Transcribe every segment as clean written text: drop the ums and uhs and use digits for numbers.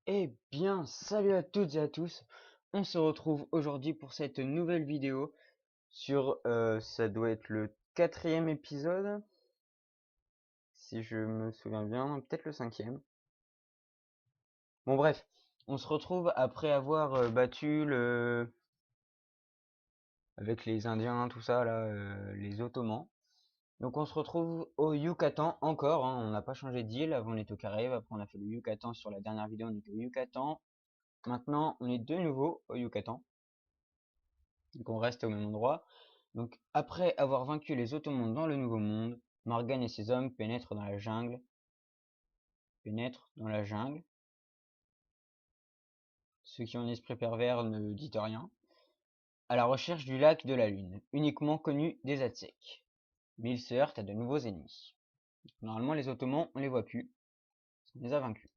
Eh bien, salut à toutes et à tous. On se retrouve aujourd'hui pour cette nouvelle vidéo sur, ça doit être le 4e épisode, si je me souviens bien, peut-être le 5e. Bon bref, on se retrouve après avoir battu avec les Indiens, tout ça là, les Ottomans. Donc on se retrouve au Yucatan encore, hein, on n'a pas changé d'île. Avant on était au Caraïbes, après on a fait le Yucatan sur la dernière vidéo, on était au Yucatan. Maintenant on est de nouveau au Yucatan. Donc on reste au même endroit. Donc après avoir vaincu les Ottomans dans le Nouveau Monde, Morgan et ses hommes pénètrent dans la jungle. Ceux qui ont un esprit pervers ne dites rien. À la recherche du lac de la Lune, uniquement connu des Aztèques. Mais ils se heurtent à de nouveaux ennemis. Normalement les Ottomans on les voit plus. On les a vaincus.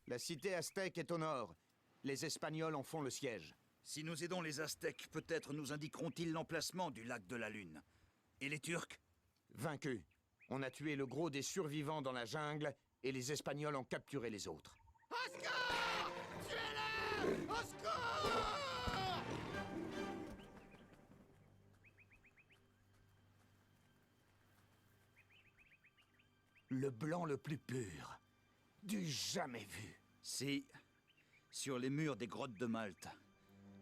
La cité aztèque est au nord. Les Espagnols en font le siège. Si nous aidons les Aztèques, peut-être nous indiqueront-ils l'emplacement du lac de la Lune. Et les Turcs? Vaincus. On a tué le gros des survivants dans la jungle et les Espagnols ont capturé les autres. Au secours! Tuez-le! Au secours! Le blanc le plus pur. Du jamais vu. Si, sur les murs des grottes de Malte.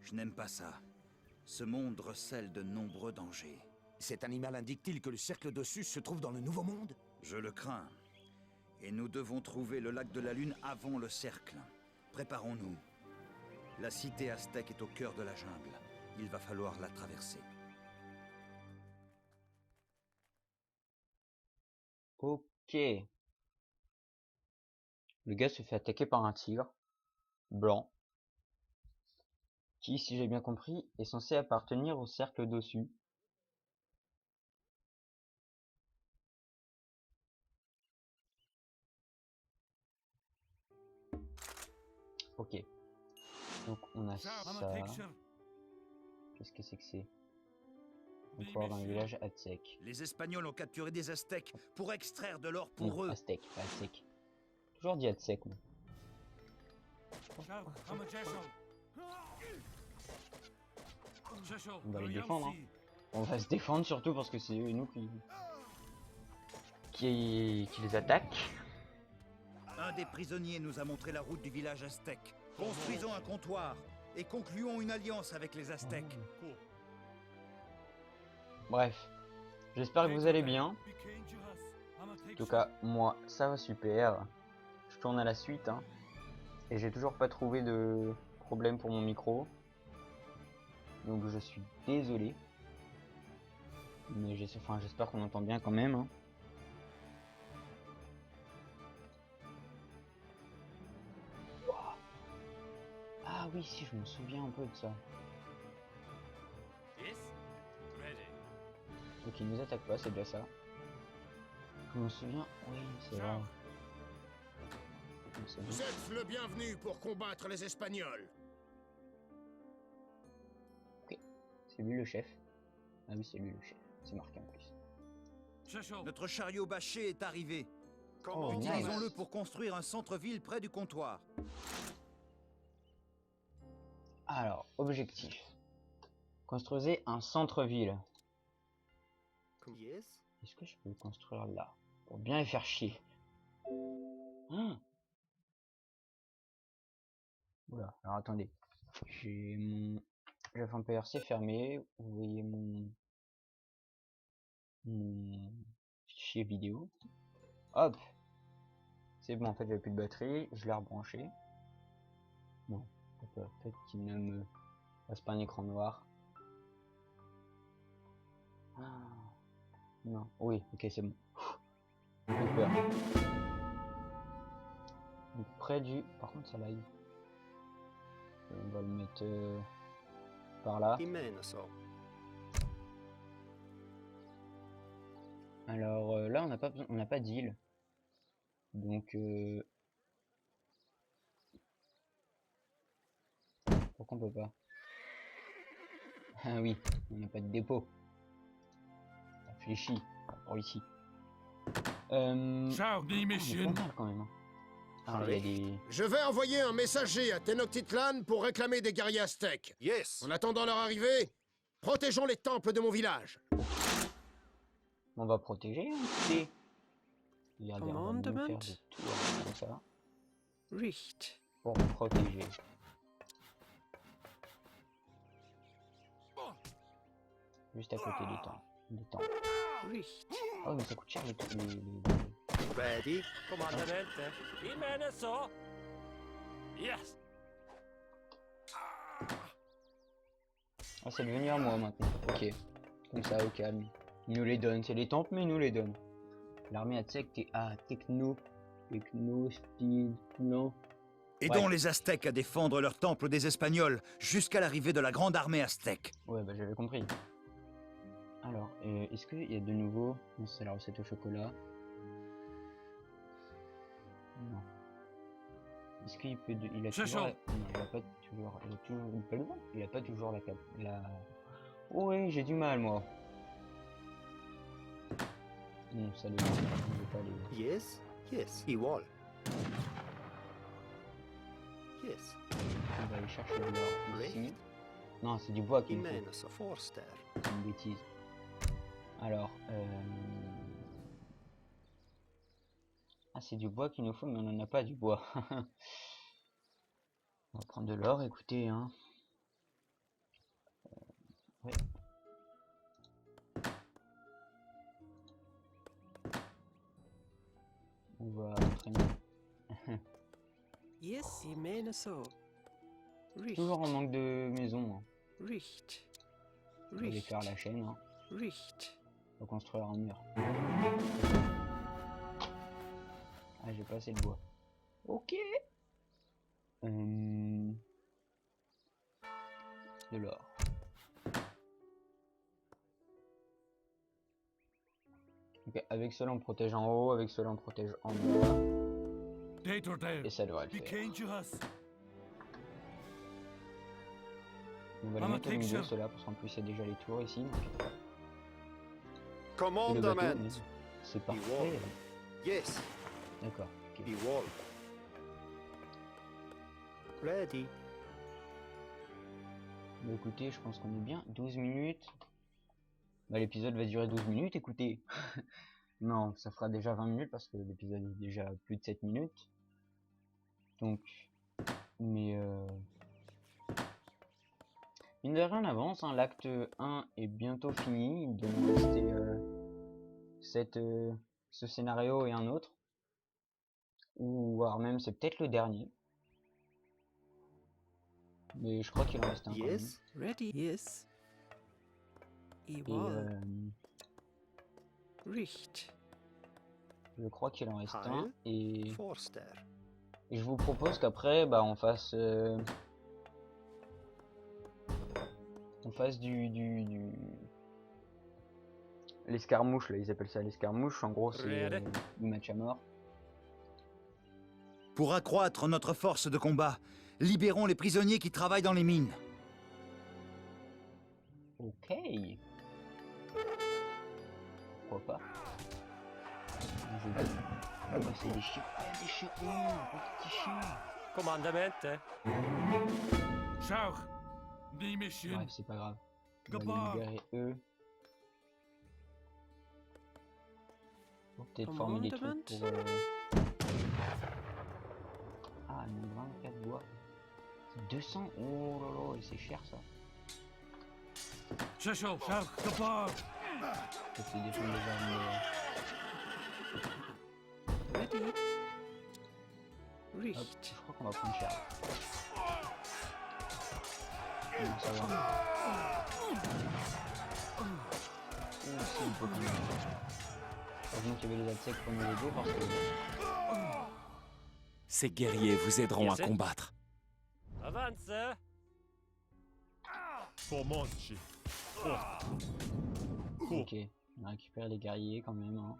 Je n'aime pas ça. Ce monde recèle de nombreux dangers. Cet animal indique-t-il que le cercle d'Ossus se trouve dans le Nouveau Monde? Je le crains. Et nous devons trouver le lac de la Lune avant le cercle. Préparons-nous. La cité aztèque est au cœur de la jungle. Il va falloir la traverser. Ok. Le gars se fait attaquer par un tigre blanc qui, si j'ai bien compris, est censé appartenir au cercle d'Ossus. Ok. Donc on a ça. Qu'est-ce que c'est que c'est? Encore dans le village aztèque. Les Espagnols ont capturé des Aztèques pour extraire de l'or pour eux. Aztèque, pas aztèque. Toujours dit aztèque, moi. On va les défendre, hein. On va se défendre surtout parce que c'est nous qui les attaquent. Un des prisonniers nous a montré la route du village aztèque. Construisons un comptoir et concluons une alliance avec les Aztèques. Bref, j'espère que vous allez bien. En tout cas, moi, ça va super. Je tourne à la suite, hein. Et j'ai toujours pas trouvé de problème pour mon micro. Donc je suis désolé. Mais j'espère qu'on entend bien quand même, hein. Ah oui, si, je me souviens un peu de ça. Donc il nous attaque pas, c'est déjà ça. Je me souviens, oui, c'est vrai. Vous êtes le bienvenu pour combattre les Espagnols. Ok, c'est lui le chef. Ah oui, c'est lui le chef. C'est marqué en plus. Notre chariot bâché est arrivé. Oh, nice. Utilisons-le pour construire un centre-ville près du comptoir. Alors, objectif. Construisez un centre-ville. Est-ce que je peux le construire là? Pour bien les faire chier. Oula, alors attendez. J'ai mon Java PRC fermé. Vous voyez mon fichier vidéo. Hop. C'est bon, en fait, j'avais plus de batterie. Je l'ai rebranché. Bon, peut-être qu'il ne me passe pas un écran noir. Ah. Non, oui, ok, c'est bon. J'ai peur. Donc, près du... Par contre, ça lag. On va le mettre par là. Alors là, on n'a pas d'île. Donc, pourquoi on peut pas? Ah oui, on n'a pas de dépôt. Réfléchis, pour ici. Ciao, die on est mission. pas mal quand même. Hein. Ah, là, il y a des... Je vais envoyer un messager à Tenochtitlan pour réclamer des guerriers aztèques. Yes. En attendant leur arrivée, protégeons les temples de mon village. On va protéger, hein, écoutez. Regardez, on va même faire Commandement. des tours comme ça Richt. pour protéger. Juste à côté des temps. Richt. Ah oui, mais ça coûte cher les... Ready. Comandamente, in mene so. Yes. Ah, c'est devenu à moi maintenant. Ok. Comme ça, au calme. Il nous les donne. C'est les temples, mais il nous les donne. L'armée aztèque est à Techno, Speed, non. Aidons Ouais. les Aztèques à défendre leur temple des Espagnols jusqu'à l'arrivée de la grande armée aztèque. Ouais, bah j'avais compris. Alors, est-ce qu'il y a de nouveau... Non, c'est la recette au chocolat. Non. Est-ce qu'il peut... Il a C'est toujours... chaud. Non, il a pas toujours... Il a pas toujours la... Oh oui, j'ai du mal, moi. Non, ça le... Je veux pas les... Yes. Yes. Igual. Yes. On va aller chercher de l'or ici. Richt. Non, c'est du bois qu'il me faut. Immense Forster. C'est une bêtise. Alors, ah, c'est du bois qu'il nous faut, mais on n'en a pas du bois. On va prendre de l'or, écoutez, hein. Ouais. On va traîner. Yes, i mene so. Richt. Toujours en manque de maison. Hein. Richt. On va aller Richt. faire la chaîne. Hein. Richt. On va construire un mur. Ah, j'ai pas assez de bois. Ok. De l'or. Ok, avec cela on protège en haut, avec cela on protège en bas. Dator there. Et ça devrait le Be faire. dangerous. On va les Maman, mettre au milieu take ceux-là parce qu'en plus il y a déjà les tours ici. Donc... Et le bateau, Commandement. mais c'est parfait. Yes. D'accord. Ok. Igual. Ready. Bah, écoutez, je pense qu'on est bien. 12 minutes. Bah, l'épisode va durer 12 minutes, écoutez. Non, ça fera déjà 20 minutes parce que l'épisode est déjà plus de 7 minutes. Donc, mais mine de rien, on avance. Hein. L'acte 1 est bientôt fini. Il doit nous rester ce scénario et un autre. Ou alors même, c'est peut-être le dernier. Mais je crois qu'il en reste un quand même. Yes. Ready. Yes. Et Igual. Richt. je crois qu'il en reste Heil. un. Et Forster. je vous propose qu'après, bah, on fasse l'escarmouche, là, ils appellent ça l'escarmouche. En gros, c'est du match à mort. Pour accroître notre force de combat, libérons les prisonniers qui travaillent dans les mines. Ok. Pourquoi pas. Ah bah, c'est des chiens. Ah, des chiens. Oh, des petits chiens. Comandamente. Ciao. Die mission. Bref, c'est pas grave. On va Goodbye. les libérer eux. Faut peut-être former des trucs pour... Ah, 24 bois. 200. Oh là là, et c'est cher ça. C'est chaud. Ciao. Goodbye. Faut que c'est des choses déjà. Ready. Hop, Richt. je crois qu'on va prendre cher. Non, ça va. Oh, si, on peut quand même. Heureusement qu'il y avait les Aztèques pour nous aider parce que... Ces guerriers vous aideront à Merci. combattre. Avance. Formonci. Ok, on a récupéré les guerriers quand même. Hein.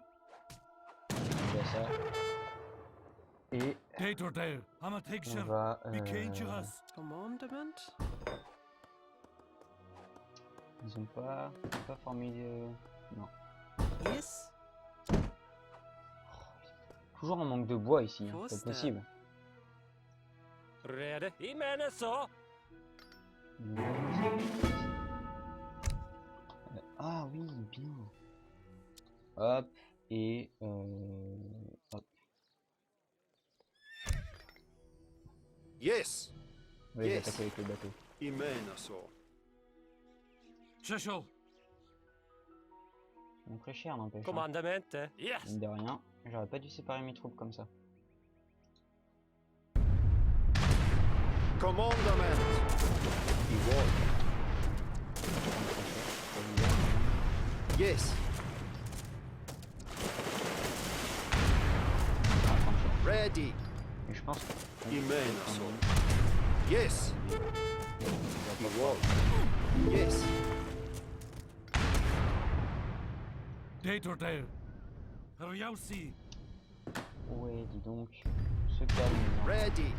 On voit ça. Et Dator there. I'm a on picture. va... Be dangerous. Commandement. Ils ont pas formé de... Non. Yes. Toujours un manque de bois ici, hein. C'est Foster. pas possible. Ready? Imene so. Ah oui, bien. Hop, et hop. Yes. On va les Yes. attaquer avec le bateau. Imenaso. Cecil. Ça me ferait cher, n'empêche. Hein. Comandamente. Yes. Mine de rien, j'aurais pas dû séparer mes troupes comme ça. Commandament. Iwol. Yes. Ready. Mais je pense que... Imenaso. Yes. Iwol. Yes. Dator there. Hariausi. Ouais, dis donc. Se calme. les gens. Ready.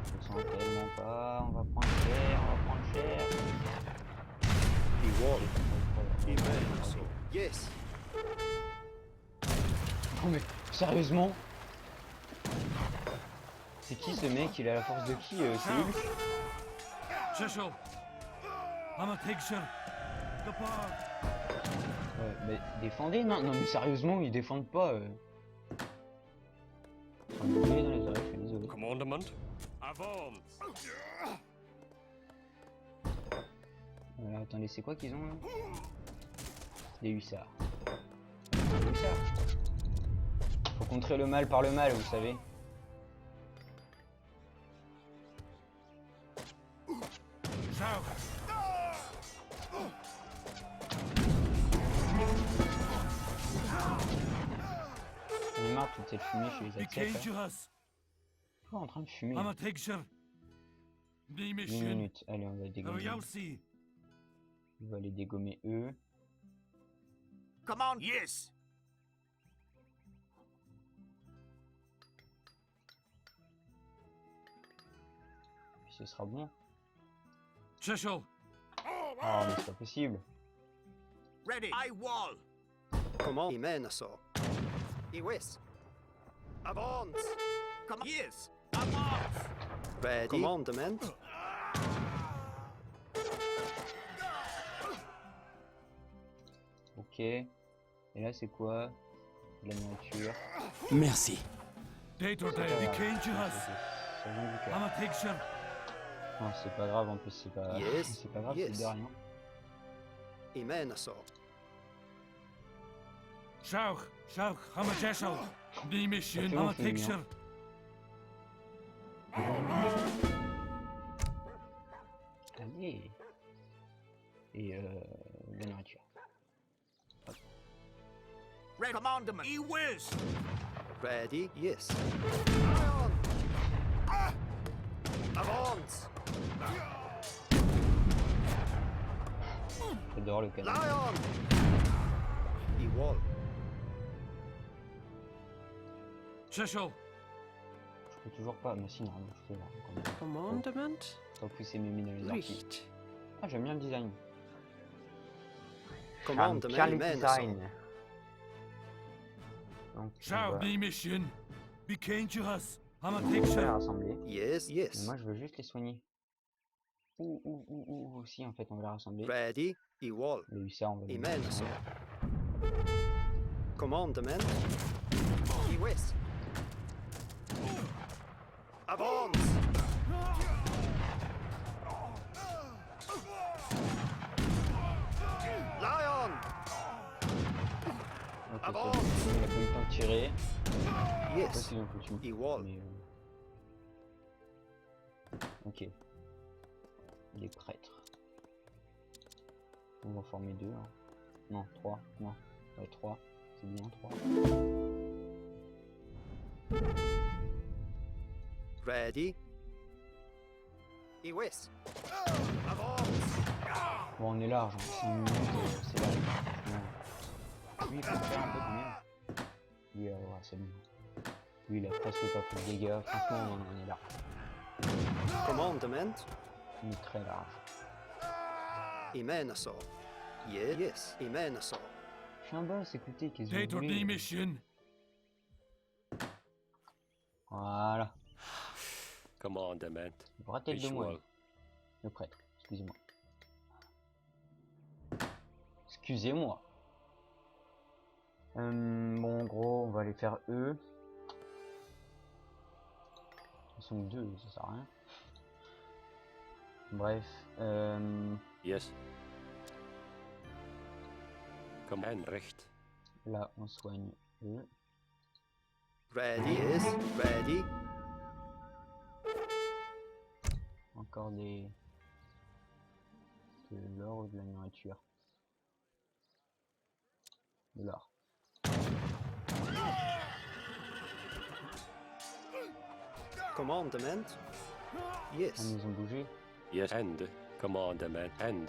Je le sens tellement pas. On va prendre cher, on va prendre cher. Iwol. Imenaso. Yes. Non mais, sérieusement? C'est qui ce mec? Il a la force de qui? C'est Hulk? Cecil. I'm a picture. Kapar. Ouais, mais défendez, non, non mais sérieusement, ils défendent pas. Ils sont désolés dans les oreilles, je suis désolé. Commandement. Avance. Attendez, c'est quoi qu'ils ont là? Des hussards. Des hussards. Faut contrer le mal par le mal, vous savez. Shout. On est marre de toute cette fumée chez les Be Aztecs. Hein. dangerous. Toujours en train de fumer. I'm a picture. Be 10 mission. minutes. Allez, on va les dégommer. Hariausi. On va les dégommer eux. Command. Yes. Puis ce sera bon. Cecil. Ah, mais c'est pas possible. Ready. I wall. Command. Imenaso. Iwis. Avance. Come. Yes. Avance. Ready. Commandament. Ok. Et là, c'est quoi? De la nourriture. Merci. Dator there. Be dangerous. Ça vient du cœur. I'm a picture. Non, c'est pas grave, en plus, c'est pas... Yes, c'est pas grave, yes. c'est de rien. Imenaso. Shout. Shout. I'm a Cecil. Be mission. fait I'm a long, celui-là. picture. Allez. Et de la nourriture. Red commandment. E whiz. Ready. Yes. Avance. J'adore le canon. Lion. Iwol. Cecil. Je peux toujours pas, mais si, normalement, je peux là. quand même. Commandement. Faut pousser mes mines dans les orties. Richt. Ah, j'aime bien le design. Commandement. Bien le Imenaso. design. Donc, on Shout. va Be mission. Be dangerous. I'm a on va les picture. rassembler. Yes. Mais Yes. moi, je veux juste les soigner. Ou, si, en fait, on va les rassembler. Ready. Iwol. Les hussards, on va les Imenaso. rassembler. Commandement. Iwis. Avance. Lion. Ok, Avance. c'est bon. Il a pas eu le temps de tirer. Je sais pas Yes. s'ils ont foutu. Iwol. Mais, ok. Les prêtres. On va former deux. Hein. Non, trois. Non. Ouais, trois. C'est bien, trois. Ready. Iwis. Avance. Bon, on est large. Hein. 6 minutes, c'est large. Non. Lui, il faut le faire un peu quand même. Lui, ouais, c'est bon. Lui, il a presque pas pris de dégâts. Franchement, on est large. Commandement. On est très large. Imenoso. Yes. Imenoso. Je suis un boss, écoutez, qu'est-ce que vous Date or voulez? mission. Voilà. Commandement. Bras-tête de moine. Visual. Le prêtre, excusez-moi. Excusez-moi. Bon, en gros, on va aller faire eux. Ils sont deux, ça sert à rien. Bref, Yes. Command recht. là, on soigne eux. Ready. Yes. Ready. Encore des... de l'or ou de la nourriture? De l'or. Commandment. Ah, Yes. ils ont bougé. Yes. And. Commandement. And.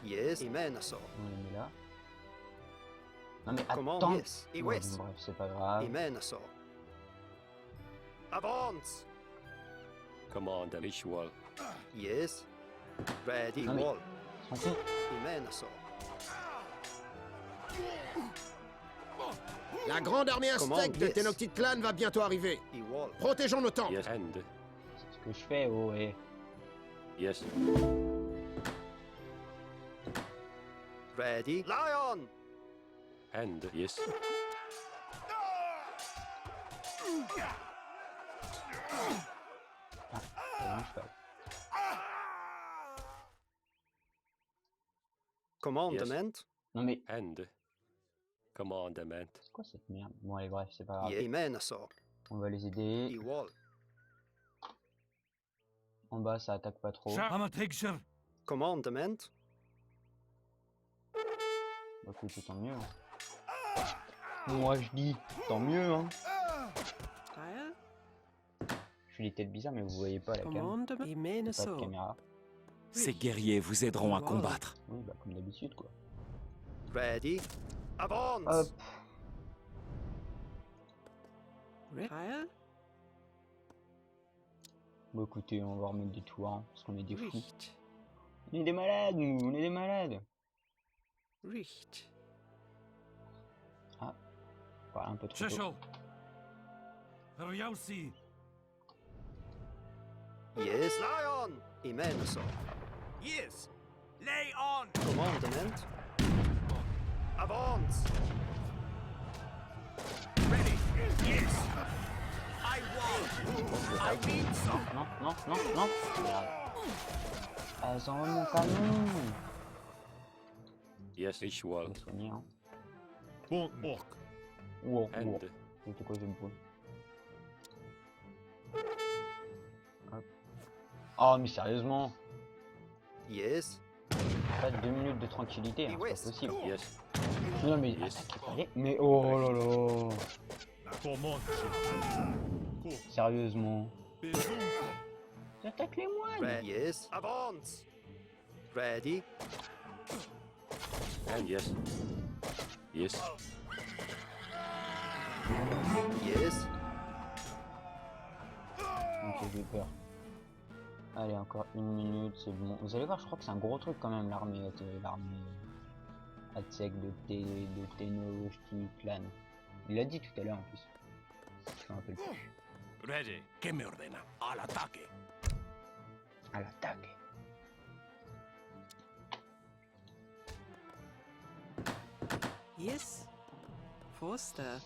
Yes. Imenoso. On les met là. Non mais Command. attends. Yes. Ouais, Iwes. bon, bref, c'est pas grave. Imenoso. Avance. Command visual. Yes. Ready. Non, mais- Wall. S'en fout. Imenoso. La grande armée Comment, aztèque de yes. Tenochtitlan va bientôt arriver. Iwall. Protégeons nos temples. Yes. And. C'est ce que je fais, oh et... Yes. Ready. Lion. And. Yes. C'est un cheval. Commandment. Non mais... And. Commandement. C'est quoi cette merde? Bon allez, bref, c'est pas grave. Yes. Imenoso. On va les aider. Iwall. En bas, ça attaque pas trop. Hamatigshir. Commandment. Bah écoute, tant mieux. Hein. Moi je dis, tant mieux hein. Teil. Je suis des têtes bizarres mais vous voyez pas la cam. Commandement. Pas de Imenoso. caméra. Ces guerriers vous aideront à combattre. Oui bah comme d'habitude quoi. Ready. Avance. Hop. Teil. Bon écoutez, on va remettre des tours hein, parce qu'on est des fous. Richt. On est des malades nous, on est des malades. Richt. Voilà, un peu trop tôt. Shishel. Ryausi. Yes. Lion. Imenoso. Yes. Lay on. Commandment. Avance. Ready. Yes. I won't. I mean so. Non, non, non, non. Merde. Elles ont mon canon. Yes. Visual. Je vais soigner hein. Bon, bon. Wow, And. wow. C'était quoi ce bruit? Hop. Oh mais sérieusement, Yes. pas 2 minutes de tranquillité, hein, c'est pas Yes. possible. Yes. Non mais Yes. attaquez pas les... Mais oh là là. Sérieusement. J'attaque les moines. Ready. Yes. Avance. Ready. And. Yes. Yes. Yes. Ok, j'ai peur. Allez, encore 1 minute, c'est bon. Vous allez voir, je crois que c'est un gros truc quand même, l'armée aztèque de Tenochtitlan. Il l'a dit tout à l'heure en plus. Je me rappelle plus. Ready. Que me ordena. Al ataque. À l'attaque. Yes. Foster.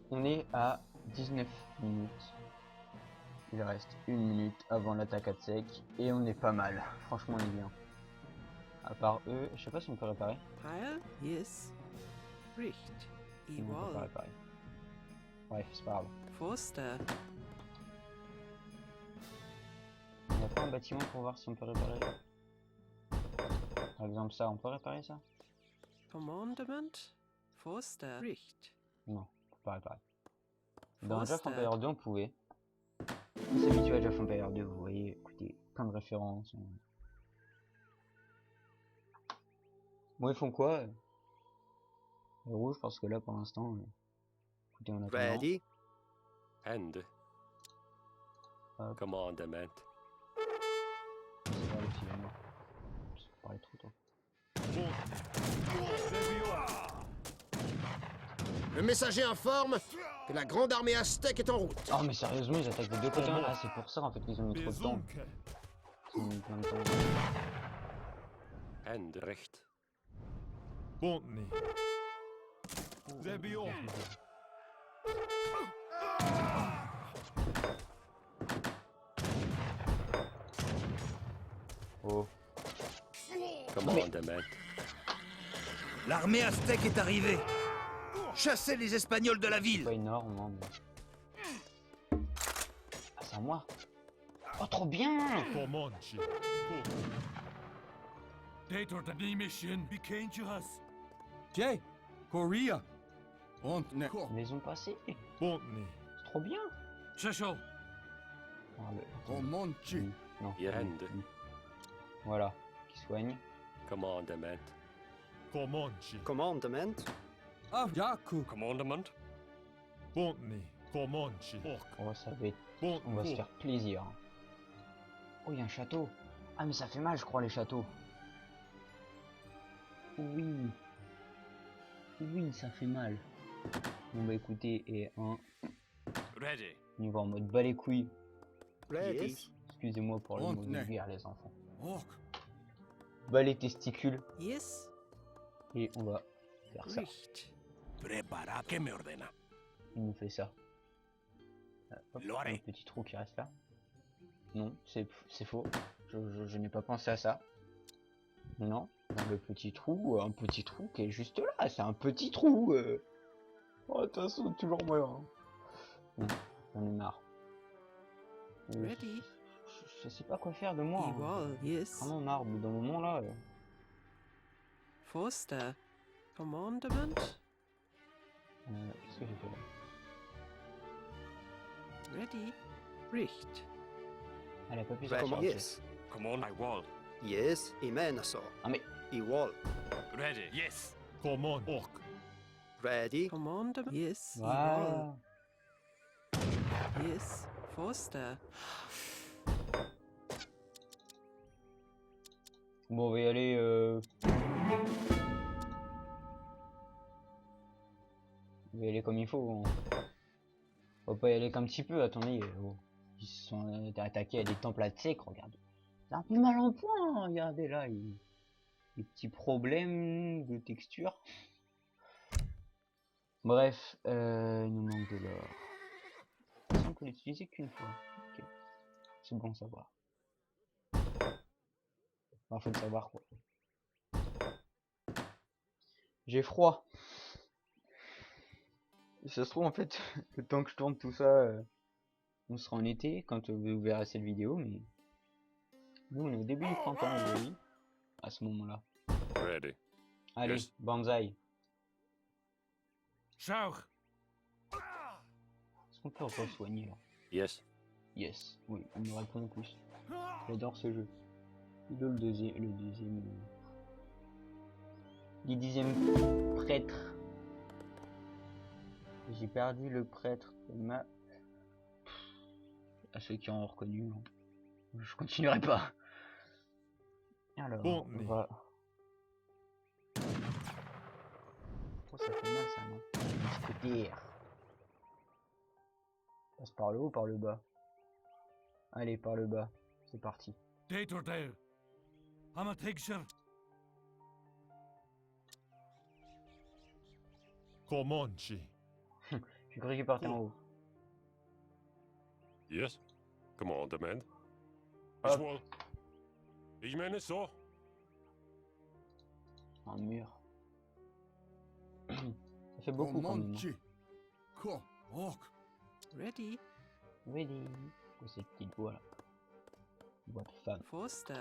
On est à 19 minutes. Il reste 1 minute avant l'attaque aztèque et on est pas mal. Franchement, on est bien. À part eux, je sais pas si on peut réparer. Teil. Yes. Richt. Non, on peut pas réparer. Bref, c'est pas grave. Foster. On n'a pas un bâtiment pour voir si on peut réparer. Par exemple ça, on peut réparer ça? Commandement. Foster. Richt. Non, on peut pas réparer. Dans Age of Foster. Empires 2 on pouvait. On s'est habitué à Age of Empires 2, vous voyez, écoutez, plein de références. Bon, ils font quoi? Le rouge parce que là pour l'instant, écoutez, on attend. Ready. And. Hop. Commandement. C'est pas le film. Le messager informe que la grande armée aztèque est en route. Oh mais sérieusement ils attaquent des deux côtés. Ah c'est pour ça en fait qu'ils ont mis trop de temps. Besunke. Ils ont mis plein de temps. And recht. Bontny. Zebion. Oh. Commandement. L'armée aztèque est arrivée. Chassez les Espagnols de la C'est ville. pas énorme hein, mais... Ah c'est à moi. Oh trop bien. Comanche. Dator the mission. Bekenjuras. Jay, Korea. Und ne. Ils les ont passés. C'est Bontny. trop bien. Shesho. Ah, Comanche. Non. Yerend. Voilà. Qui soigne. Commandement. Comanche. Commandement. Ah, Yaku. Commandement. Bontny. Comanche. Orc. Oh ça va être... Bontny. On va se faire plaisir. Oh il y a un château. Ah mais ça fait mal je crois les châteaux. Oui. Oui ça fait mal. Bon bah écoutez et un... Ready. On y va en mode bas les couilles. Ready. Excusez-moi pour le On mot est. vulgaire les enfants. Orc. Bas les testicules Yes, et on va faire ça. Richt. Prepara. ¿Qué me ordena? Il nous fait ça. Hop, Lo haré. un petit trou qui reste là. Non, c'est faux. Je n'ai pas pensé à ça. Non, dans le petit trou, un petit trou qui est juste là. C'est un petit trou. Oh, de toute façon, toujours moyen. Bon, j'en ai marre. Ready. Je sais pas quoi faire de moi. Hein. Igual, yes. Vraiment marre. Au bout d'un moment là. Forster. Commandement. Qu'est-ce que j'ai fait là? Ready. Richt. Elle a pas pu s'en Yes. Command my wall. Yes, Imenaso. Ah mais Igual. Ready. Yes. Command. Orc. Ready. Commandement. Yes, voilà. igual. Yes. Forster. Bon, on va y aller. On va y aller comme il faut. On va pas y aller qu'un petit peu. Attendez, ils se sont attaqués à des temples aztèques. Regardez, c'est un peu mal en point. Hein, regardez là, des petits problèmes de texture. Bref, il nous manque de l'or. On peut l'utiliser qu'une fois. Ok. C'est bon à savoir. Enfin, faut le savoir quoi. J'ai froid. Ça se trouve en fait, le temps que je tourne tout ça, on sera en été quand vous verrez cette vidéo, mais nous on est au début du printemps aujourd'hui, à ce moment-là. Ready. Allez, Yes. Banzai. Shauch. Est-ce qu'on peut re-soigner là? Yes. Yes, oui, on me répond en plus. J'adore ce jeu. Le deuxième... Le 10e prêtre. J'ai perdu le prêtre de ma... À ceux qui ont reconnu, hein. Je continuerai pas. Alors, Bon, on mais- va... Oh, ça fait mal ça, non? Mousquetaire. Passe par le haut ou par le bas? Allez, par le bas. C'est parti. Dator Dale. Hama Tigshir. Comanche. J'ai cru qu'il partait en haut. Yes. Commandement. Hop. Visual. Imenaso. Un mur. Ça fait beaucoup quand même. Hein. Ko. Orc. Ready. Ready. Quoi cette petite voix là? Voix de femme. Forster.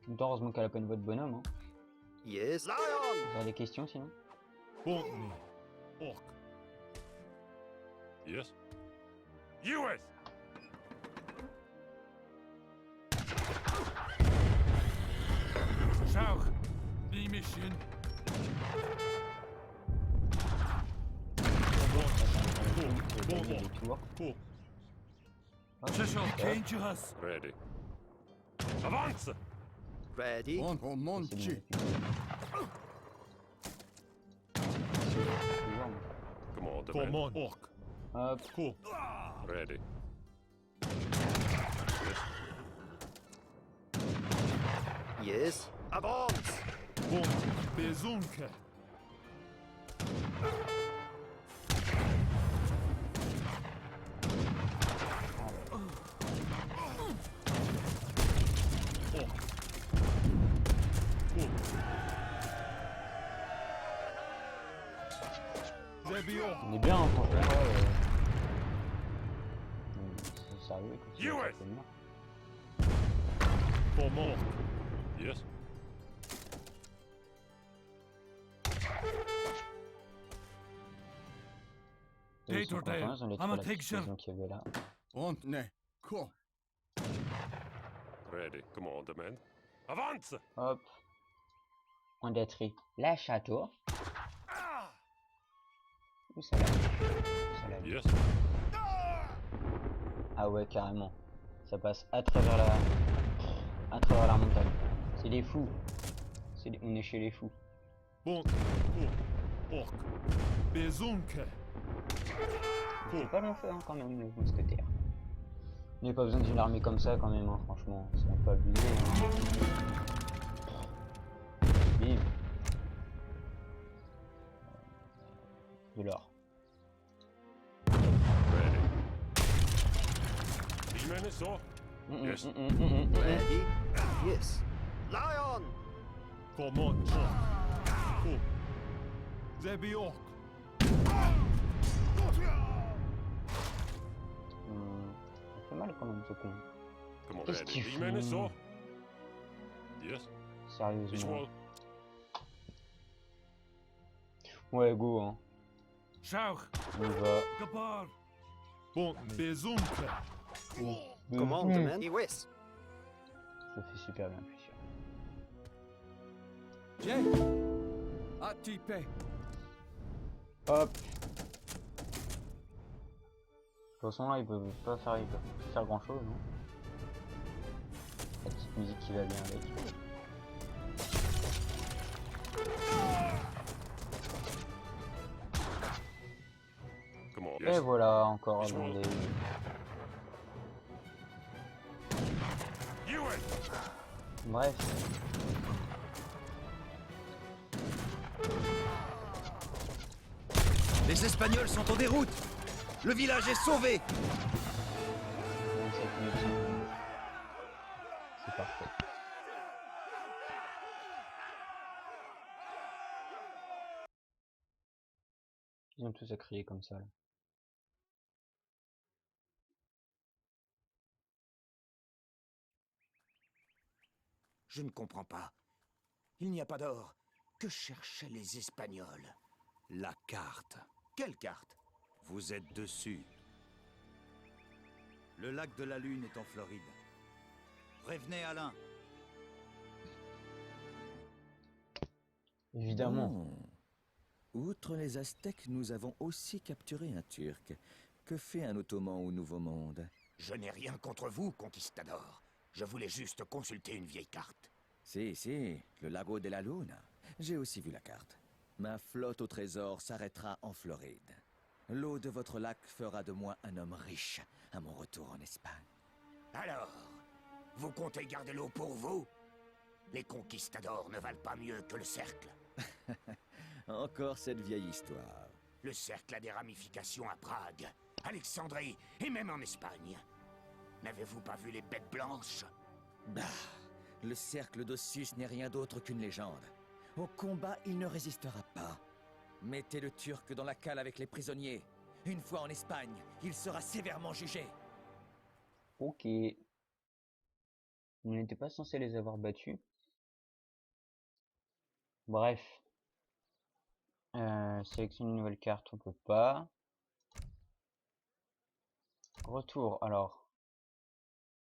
En même temps, heureusement qu'elle a pas une voix de bonhomme. Hein. Yes. Lion. Vous avez des questions sinon? Bontny. Orc. Yes. US. Shauch. The mission. Bon, des tours. Ko. Hop, Shesho. hop, Kenjuras. Ready. Avance. Ready. c'est bon, Comanche. c'est bon. Command. Come on, orc. Hop. Cool. Ready. Yes. Avance. Bon, bezunke. Orc. Cool. Zebi orc. On est bien, hein, franchement. C'est sérieux, écoute, c'est US. certainement. Come on. Yes. Ils sont Dale, contents, ils ont les I'm a trois petites picture. maisons qu'il y avait là. Und ne. Cool. Ready. Commandement. Avance! Hop. On détruit la château. Où ça va? Où ça va? Yes. Ah ouais, carrément. Ça passe à travers la montagne. C'est des fous. On est chez les fous. Bon, cool. Orc. Bezunke. C'est pas long fait, hein, quand même, le mousquetaire. Il n'y a pas besoin d'une armée comme ça, quand même, hein, franchement. C'est un peu abusé. Bim. De l'or. Ready. Ich meine so. Yes. Ready. Yes. Lion. Come on, orc. Cool. Zebi orc. Ça fait mal quand même, ce con. Come on, Qu'est-ce ready. qu'il Ich meine fout? so. Yes. Sérieusement. Visual. Ouais, go, hein. Schauch. On y va. Gabor. Bon, bezunke. Commandement. Yes. Ça fait super bien, je suis sûr. Jay. Attipe. Hop. De toute façon là ils peuvent pas faire, grand chose, non? La petite musique qui va bien avec. Come on. Et Yes. voilà, encore Visual. abondé. US. Bref. Les Espagnols sont en déroute. Le village est sauvé. 27 minutes. C'est parfait. Ils ont tous à crier comme ça là. Je ne comprends pas. Il n'y a pas d'or. Que cherchaient les Espagnols? La carte. Quelle carte? Vous êtes dessus. Le lac de la Lune est en Floride. Prévenez Alain. Évidemment. Outre les Aztèques, nous avons aussi capturé un Turc. Que fait un Ottoman au Nouveau Monde? Je n'ai rien contre vous, conquistador. Je voulais juste consulter une vieille carte. Si, le lago de la Luna. J'ai aussi vu la carte. Ma flotte au trésor s'arrêtera en Floride. L'eau de votre lac fera de moi un homme riche à mon retour en Espagne. Alors, vous comptez garder l'eau pour vous? Les conquistadors ne valent pas mieux que le cercle. Encore cette vieille histoire. Le cercle a des ramifications à Prague, Alexandrie et même en Espagne. N'avez-vous pas vu les bêtes blanches? Bah, le cercle d'Ossus n'est rien d'autre qu'une légende. Au combat, il ne résistera pas. Mettez le Turc dans la cale avec les prisonniers. Une fois en Espagne, il sera sévèrement jugé. Ok. On n'était pas censé les avoir battus. Bref. Sélectionner une nouvelle carte, on peut pas. Retour, alors.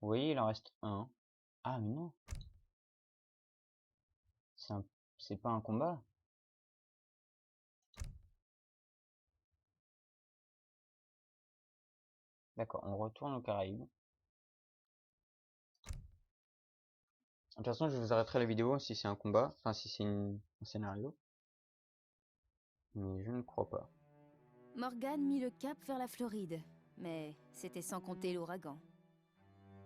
Vous voyez, il en reste un. Ah, mais non. C'est pas un combat. D'accord, on retourne aux Caraïbes. De toute façon, je vous arrêterai la vidéo si c'est un combat, enfin si c'est un scénario. Mais je ne crois pas. Morgan mit le cap vers la Floride, mais c'était sans compter l'ouragan.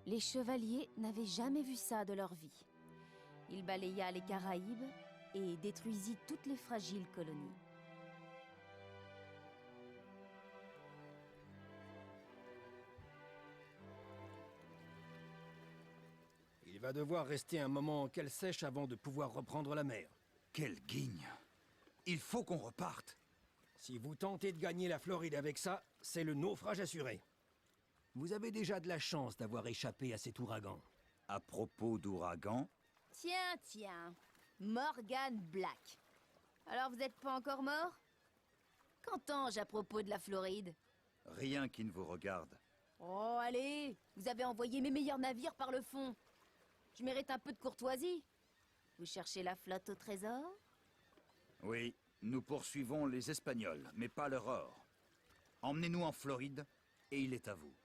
Les chevaliers n'avaient jamais vu ça de leur vie. Il balaya les Caraïbes et détruisit toutes les fragiles colonies. Il va devoir rester un moment en cale sèche avant de pouvoir reprendre la mer. Quelle guigne! Il faut qu'on reparte. Si vous tentez de gagner la Floride avec ça, c'est le naufrage assuré. Vous avez déjà de la chance d'avoir échappé à cet ouragan. À propos d'ouragan, Tiens, Morgan Black. Alors vous n'êtes pas encore mort? Qu'entends-je à propos de la Floride? rien qui ne vous regarde. Oh, allez, vous avez envoyé mes meilleurs navires par le fond. Je mérite un peu de courtoisie. Vous cherchez la flotte au trésor? Oui, nous poursuivons les Espagnols, mais pas leur or. Emmenez-nous en Floride, et il est à vous.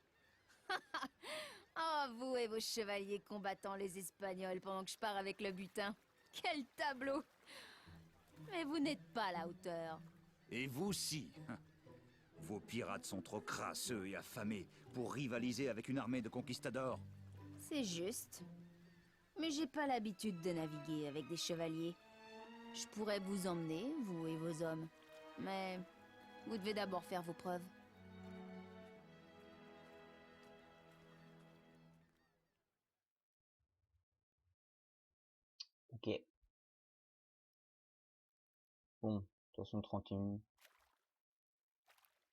Oh, vous et vos chevaliers combattant les Espagnols pendant que je pars avec le butin. Quel tableau! Mais vous n'êtes pas à la hauteur. Et vous si. Vos pirates sont trop crasseux et affamés pour rivaliser avec une armée de conquistadors. C'est juste. Mais j'ai pas l'habitude de naviguer avec des chevaliers. Je pourrais vous emmener, vous et vos hommes. Mais vous devez d'abord faire vos preuves. Ok. Bon, de toute façon 31.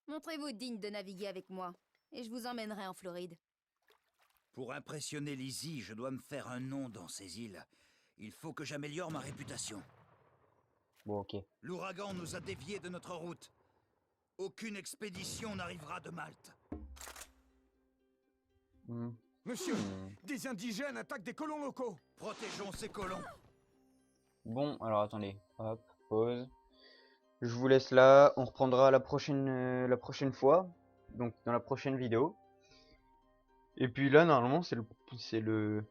Montrez-vous digne de naviguer avec moi, et je vous emmènerai en Floride. Pour impressionner Lizzie, je dois me faire un nom dans ces îles. Il faut que j'améliore ma réputation. Bon, ok. L'ouragan nous a déviés de notre route. Aucune expédition n'arrivera de Malte. Monsieur, des indigènes attaquent des colons locaux. Protégeons ces colons. Bon, alors attendez. Hop, pause. Je vous laisse là. On reprendra la prochaine fois. Donc, dans la prochaine vidéo. Et puis là, normalement, c'est le...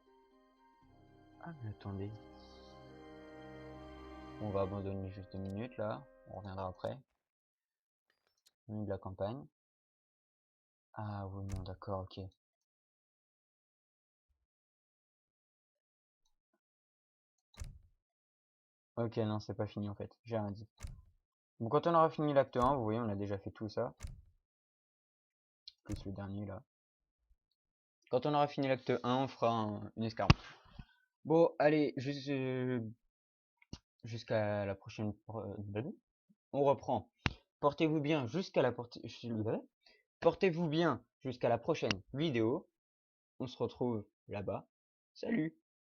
Ah, mais attendez. On va abandonner juste 2 minutes, là. On reviendra après. Menu de la campagne. Ah, oui, non, d'accord, ok. Ok, non, c'est pas fini, en fait. J'ai rien dit. Bon, quand on aura fini l'acte 1, vous voyez, on a déjà fait tout ça. Plus le dernier, là. Quand on aura fini l'acte 1, on fera une escarmouche. Bon, allez, jusqu'à la prochaine... On reprend. Portez-vous bien jusqu'à la Portez-vous bien jusqu'à la prochaine vidéo. On se retrouve là-bas. Salut!